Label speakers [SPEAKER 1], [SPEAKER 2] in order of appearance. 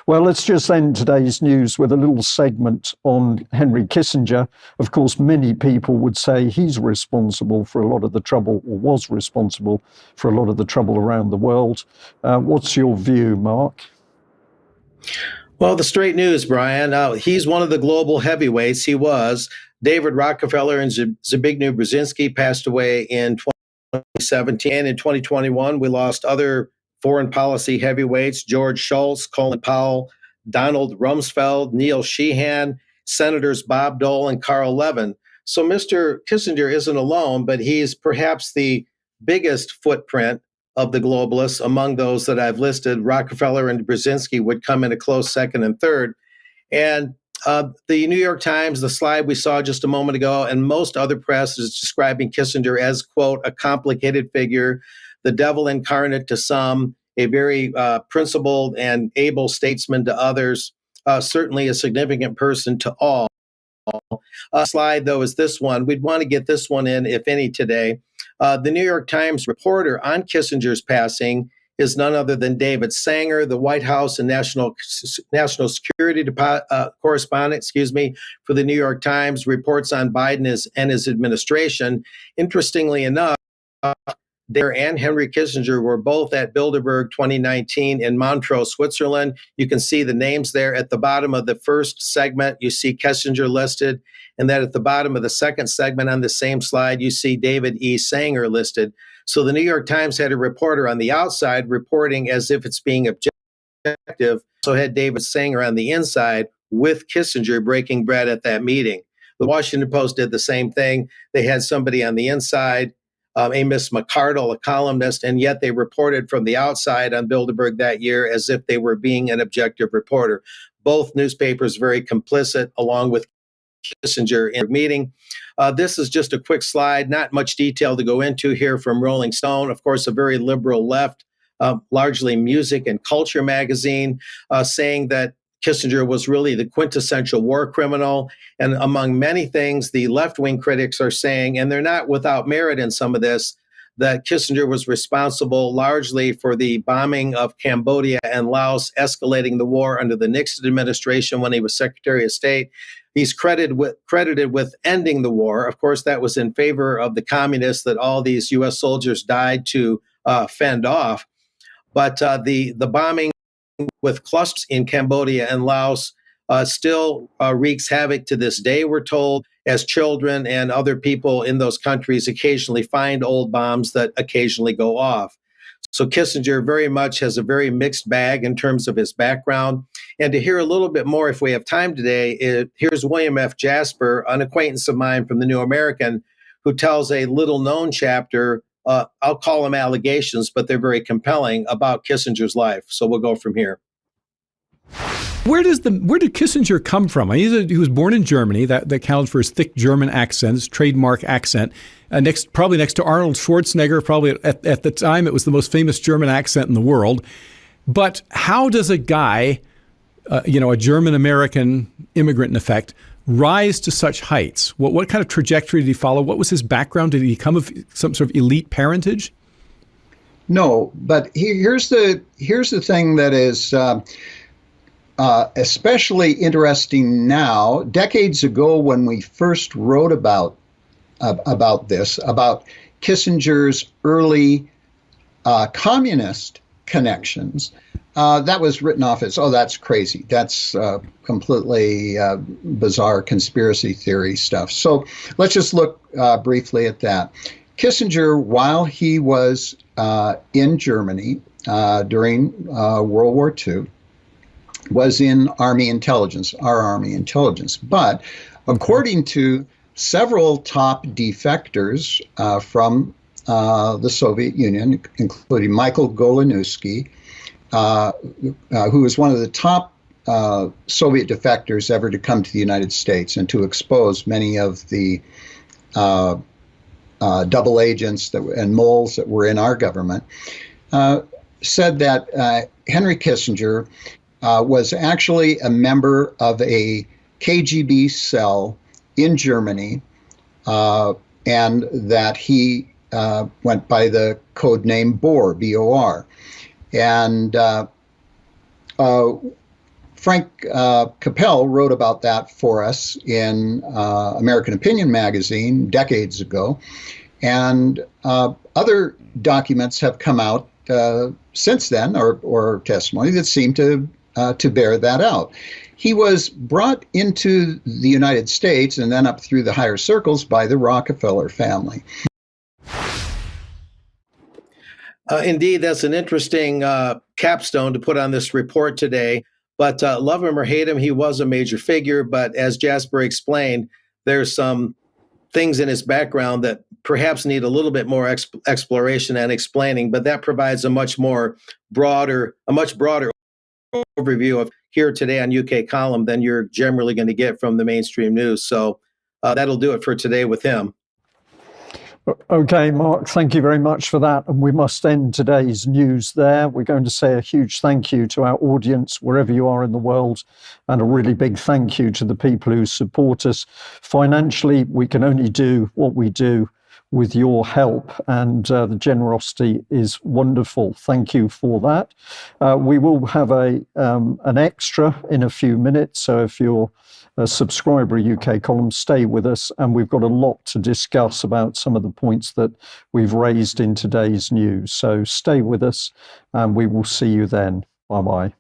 [SPEAKER 1] Well, let's just end today's news with a little segment on Henry Kissinger. Of course, many people would say he's responsible for a lot of the trouble, or was responsible for a lot of the trouble around the world. What's your view, Mark?
[SPEAKER 2] Well, the straight news, Brian. He's one of the global heavyweights. He was. David Rockefeller and Zbigniew Brzezinski passed away in 2017. And in 2021, we lost other foreign policy heavyweights: George Shultz, Colin Powell, Donald Rumsfeld, Neil Sheehan, Senators Bob Dole and Carl Levin. So Mr. Kissinger isn't alone, but he's perhaps the biggest footprint of the globalists among those that I've listed. Rockefeller and Brzezinski would come in a close second and third. And the New York Times, the slide we saw just a moment ago, and most other press is describing Kissinger as, quote, a complicated figure, the devil incarnate to some, a very principled and able statesman to others, certainly a significant person to all. Slide, though, is this one. We'd want to get this one in, if any, today. The New York Times reporter on Kissinger's passing is none other than David Sanger, the White House and National Security correspondent, for the New York Times, reports on Biden and his administration. Interestingly enough, there and Henry Kissinger were both at Bilderberg 2019 in Montreux, Switzerland. You can see the names there at the bottom of the first segment. You see Kissinger listed, and then at the bottom of the second segment on the same slide, you see David E. Sanger listed. So the New York Times had a reporter on the outside reporting as if it's being objective. So had David Sanger on the inside with Kissinger breaking bread at that meeting. The Washington Post did the same thing. They had somebody on the inside, Amos McCardle, a columnist, and yet they reported from the outside on Bilderberg that year as if they were being an objective reporter. Both newspapers very complicit, along with Kissinger in the meeting. This is just a quick slide, not much detail to go into here from Rolling Stone. Of course, a very liberal left, largely music and culture magazine, saying that Kissinger was really the quintessential war criminal. And among many things, the left-wing critics are saying, and they're not without merit in some of this, that Kissinger was responsible largely for the bombing of Cambodia and Laos, escalating the war under the Nixon administration when he was Secretary of State. He's credited with ending the war. Of course, that was in favor of the communists that all these U.S. soldiers died to fend off. But the bombing with clusters in Cambodia and Laos still wreaks havoc to this day, we're told, as children and other people in those countries occasionally find old bombs that occasionally go off. So Kissinger very much has a very mixed bag in terms of his background. And to hear a little bit more, if we have time today, here's William F. Jasper, an acquaintance of mine from the New American, who tells a little-known chapter, I'll call them allegations, but they're very compelling, about Kissinger's life. So we'll go from here.
[SPEAKER 3] Where did Kissinger come from? He was born in Germany. That counts for his thick German accent, his trademark accent. Probably next to Arnold Schwarzenegger. Probably at the time, it was the most famous German accent in the world. But how does a guy, a German-American immigrant in effect, rise to such heights? What kind of trajectory did he follow? What was his background? Did he come of some sort of elite parentage?
[SPEAKER 4] No, but here's the thing that is especially interesting now. Decades ago, when we first wrote about Kissinger's early communist connections, that was written off as, that's crazy. That's completely bizarre conspiracy theory stuff. So let's just look briefly at that. Kissinger, while he was in Germany during World War II, was in Army intelligence, our Army intelligence. But according to several top defectors from the Soviet Union, including Michael Goleniewski, who was one of the top Soviet defectors ever to come to the United States and to expose many of the double agents and moles that were in our government, said that Henry Kissinger was actually a member of a KGB cell in Germany, and that he went by the code name Bohr, B-O-R. And Frank Capel wrote about that for us in American Opinion magazine decades ago. And other documents have come out since then, or testimony that seem to bear that out. He was brought into the United States and then up through the higher circles by the Rockefeller family.
[SPEAKER 2] Indeed, that's an interesting capstone to put on this report today. But love him or hate him, he was a major figure. But as Jasper explained, there's some things in his background that perhaps need a little bit more exploration and explaining. But that provides a much broader overview of Here Today on UK Column than you're generally going to get from the mainstream news. So that'll do it for today with him.
[SPEAKER 1] Okay, Mark, thank you very much for that. And we must end today's news there. We're going to say a huge thank you to our audience, wherever you are in the world, and a really big thank you to the people who support us. Financially, we can only do what we do with your help, and the generosity is wonderful. Thank you for that. We will have an extra in a few minutes, so if you're a subscriber of UK Column, stay with us, and we've got a lot to discuss about some of the points that we've raised in today's news. So stay with us, and we will see you then. Bye-bye.